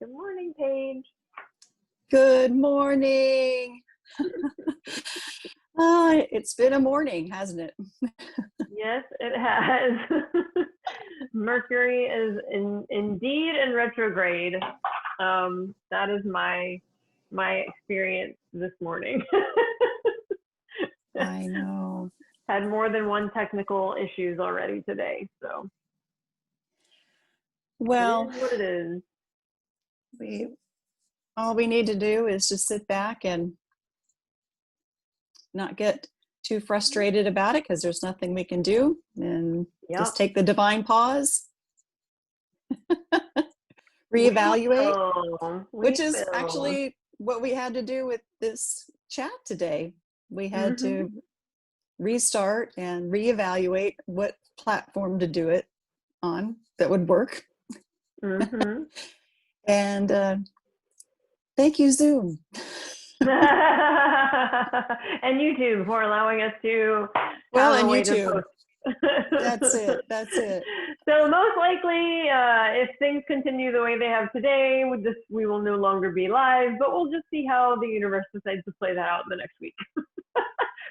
Good morning, Paige. Good morning. It's been a morning, hasn't it? Yes, it has. Mercury is indeed in retrograde. That is my experience this morning. I know. Had more than one technical issues already today, so it Well, is what it is. we all we need to do is just sit back and not get too frustrated about it because there's nothing we can do, and Yep. just take the divine pause, We reevaluate, will. which We is will. actually what we had to do with this chat today. We had Mm-hmm. to restart and reevaluate what platform to do it on that would work. Mm-hmm. And thank you, Zoom. And YouTube for allowing us to Well, have a and way to YouTube. post. That's it. That's it. So most likely, if things continue the way they have today, we will no longer be live, but we'll just see how the universe decides to play that out in the next week.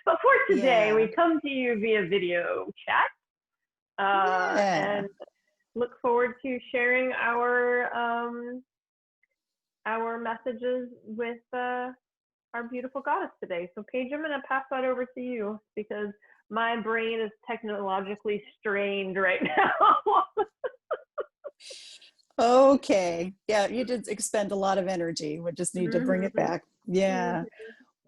But for today, Yeah. we come to you via video chat, Yeah. and look forward to sharing our messages with our beautiful goddess today. So Paige, I'm going to pass that over to you because my brain is technologically strained right now. Okay. Yeah, you did expend a lot of energy. We just need to bring it Mm-hmm. back. Yeah. Mm-hmm.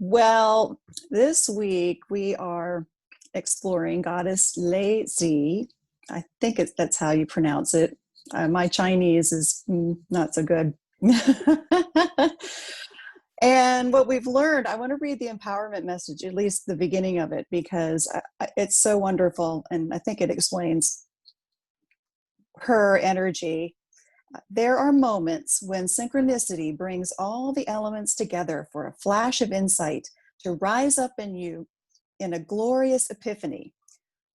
Well, this week we are exploring goddess Leizi. I think that's how you pronounce it. My Chinese is not so good. And what we've learned, I want to read the empowerment message, at least the beginning of it, because it's so wonderful. And I think it explains her energy. There are moments when synchronicity brings all the elements together for a flash of insight to rise up in you in a glorious epiphany.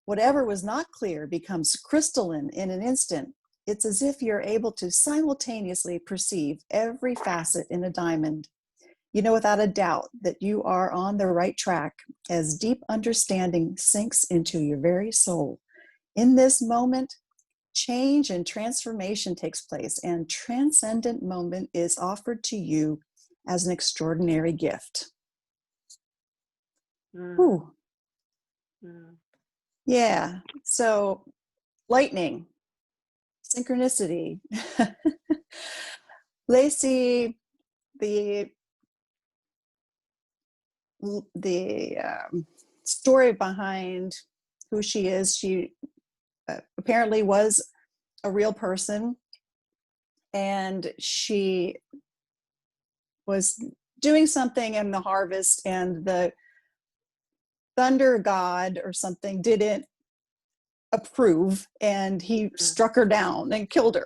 Whatever was not clear becomes crystalline in an instant. It's as if you're able to simultaneously perceive every facet in a diamond. You know without a doubt that you are on the right track as deep understanding sinks into your very soul. In this moment, change and transformation takes place, and transcendent moment is offered to you as an extraordinary gift. Mm-hmm. Ooh, yeah. So, lightning, synchronicity. Lacey, the the story behind who she is, she apparently was a real person, and she was doing something in the harvest, and the thunder god or something didn't approve, and he struck her down and killed her.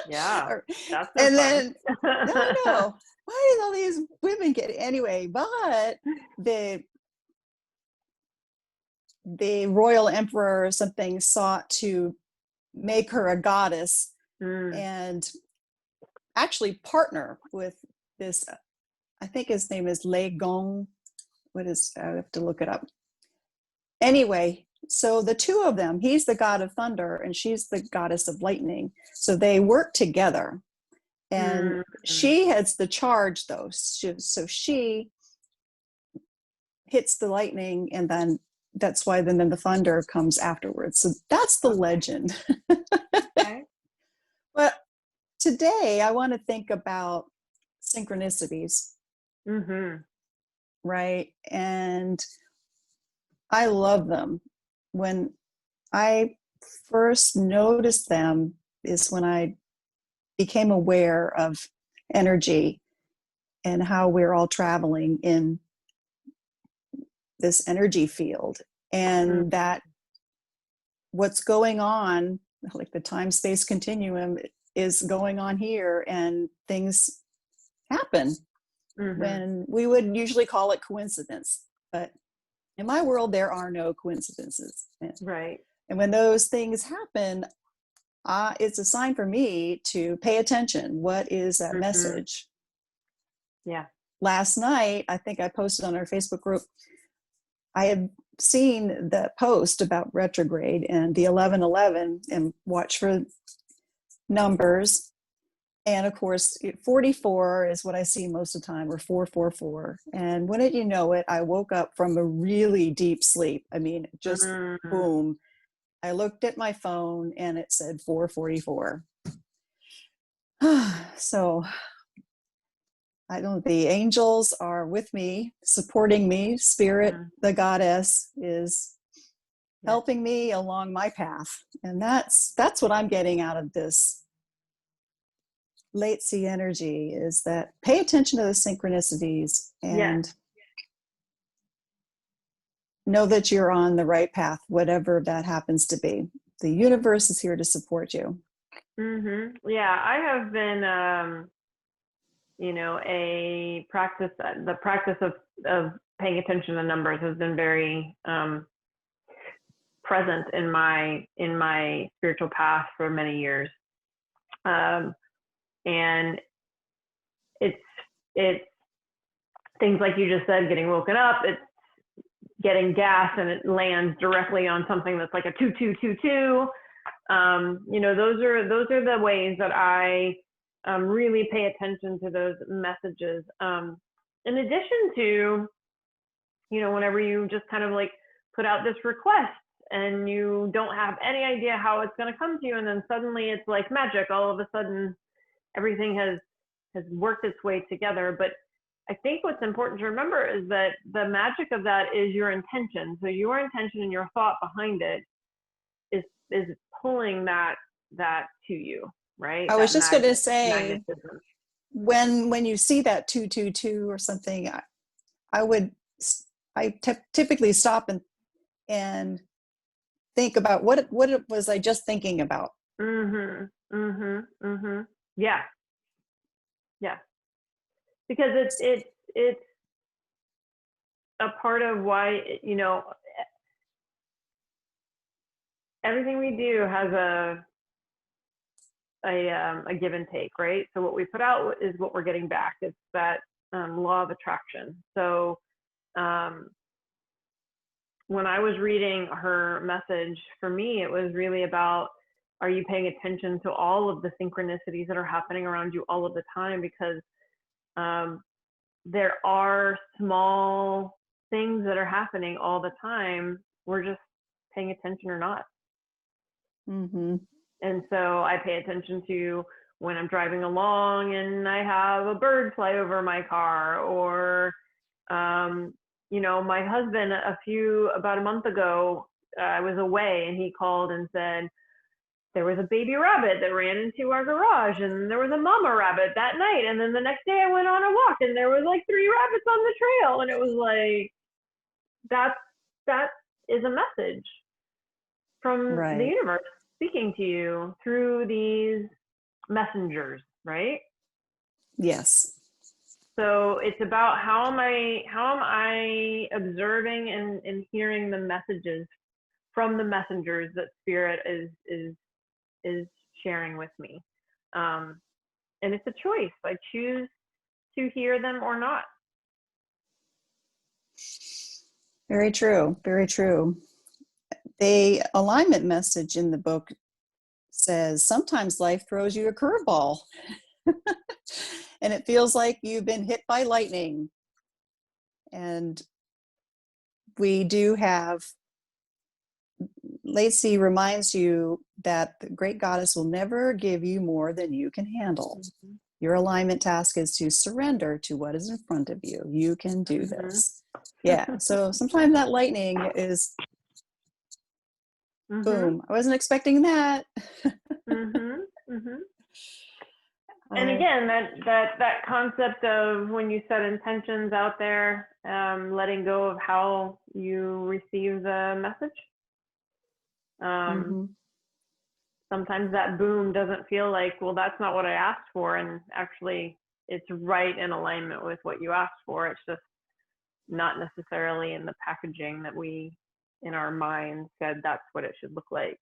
Yeah, that's no And fun. then no, I know, why did all these women get it anyway? But the royal emperor or something sought to make her a goddess Mm. and actually partner with this, I think his name is Lei Gong. What is, I have to look it up. Anyway, so the two of them, he's the god of thunder and she's the goddess of lightning. So they work together, and she has the charge though. So she hits the lightning, and then that's why then the thunder comes afterwards. So that's the legend. Okay. But today I want to think about synchronicities, Mm-hmm. right? And I love them. When I first noticed them is when I became aware of energy and how we're all traveling in this energy field, and that what's going on, like the time space continuum, is going on here, and things happen when we would usually call it coincidence. But in my world, there are no coincidences. Right. And when those things happen, it's a sign for me to pay attention. What is that Mm-hmm. message? Yeah. Last night, I think I posted on our Facebook group, I had seen the post about retrograde and the 1111 and watch for numbers. And of course, 44 is what I see most of the time, or 444. And when you know it, I woke up from a really deep sleep. I mean, just Mm-hmm. boom. I looked at my phone and it said 444. So I don't, the angels are with me, supporting me. Spirit, Mm-hmm. the goddess, is Yes. helping me along my path. And that's what I'm getting out of this Leizi energy, is that pay attention to the synchronicities Yes. and know that you're on the right path, whatever that happens to be. The universe is here to support you. Mm-hmm. Yeah, I have been, a practice. The practice of paying attention to numbers has been very present in my spiritual path for many years, and it's it's things like you just said, getting woken up. It's getting gas and it lands directly on something that's like a 2222. Those are the ways that I really pay attention to those messages. In addition to, whenever you just kind of like put out this request and you don't have any idea how it's going to come to you, and then suddenly it's like magic. All of a sudden, everything has worked its way together. But I think what's important to remember is that the magic of that is your intention. So your intention and your thought behind it is pulling that to you, right? I was That just going to say, magnetism. when you see that 222 or something, I would, typically stop and think about what it was I just thinking about. Mhm. Mhm. Mhm. Yeah. Yeah. Because it's a part of why, everything we do has a give and take, right? So what we put out is what we're getting back. It's that law of attraction. So um, when I was reading her message, for me, it was really about, are you paying attention to all of the synchronicities that are happening around you all of the time? Because um, there are small things that are happening all the time. We're just paying attention or not. Mm-hmm. And so I pay attention to when I'm driving along and I have a bird fly over my car, or, my husband, about a month ago, I was away and he called and said, there was a baby rabbit that ran into our garage, and there was a mama rabbit that night. And then the next day I went on a walk and there was like 3 rabbits on the trail. And it was like, that is a message from the Right. universe speaking to you through these messengers, right? Yes. So it's about how am I observing and hearing the messages from the messengers that spirit is sharing with me. And it's a choice. I choose to hear them or not. Very true. Very true. The alignment message in the book says sometimes life throws you a curveball and it feels like you've been hit by lightning. And we do have, Leizi reminds you that the great goddess will never give you more than you can handle. Mm-hmm. Your alignment task is to surrender to what is in front of you. You can do Mm-hmm. this. Yeah. So sometimes that lightning is Mm-hmm. boom. I wasn't expecting that. Mm-hmm. Mm-hmm. And Uh, again, that concept of when you set intentions out there, letting go of how you receive the message. mm-hmm. Sometimes that boom doesn't feel like, well, that's not what I asked for, and actually, it's right in alignment with what you asked for. It's just not necessarily in the packaging that we, in our minds, said that's what it should look like.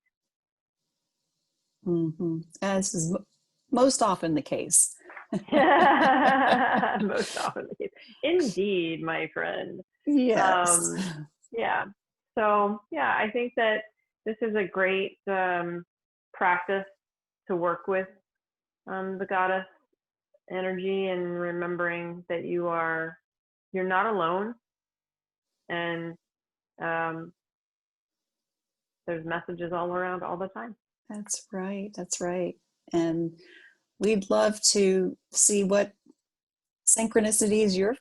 As is most often the case. Most often the case. Indeed, my friend. Yes. Um, yeah. So yeah, I think that this is a great practice to work with the goddess energy, and remembering that you're not alone, and um, there's messages all around all the time. That's right. That's right. And we'd love to see what synchronicities you're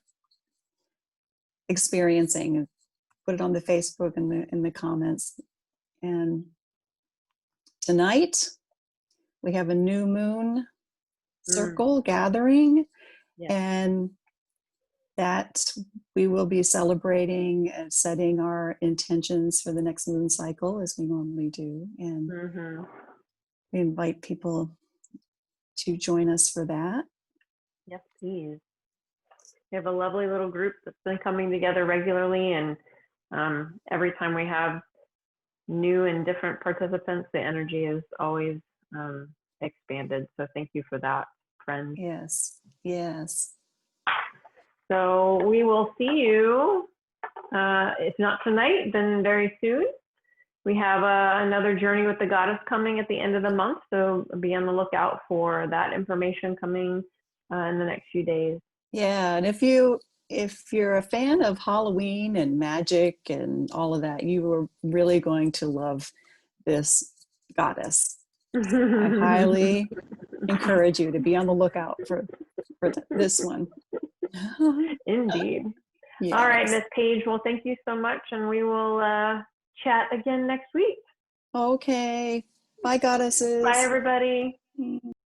experiencing. Put it on the Facebook in the comments. And tonight we have a new moon circle gathering, Yeah. and that we will be celebrating and setting our intentions for the next moon cycle as we normally do. And we invite people to join us for that. Yes, please. We have a lovely little group that's been coming together regularly, and every time we have new and different participants, the energy is always expanded. So thank you for that, friend. Yes, yes. So we will see you, if not tonight, then very soon. We have another Journey with the Goddess coming at the end of the month, so be on the lookout for that information coming in the next few days. Yeah, and if you're a fan of Halloween and magic and all of that, you are really going to love this goddess. I highly encourage you to be on the lookout for this one. Indeed. Yes. All right, Miss Paige. Well, thank you so much, and we will chat again next week. Okay. Bye, goddesses. Bye, everybody.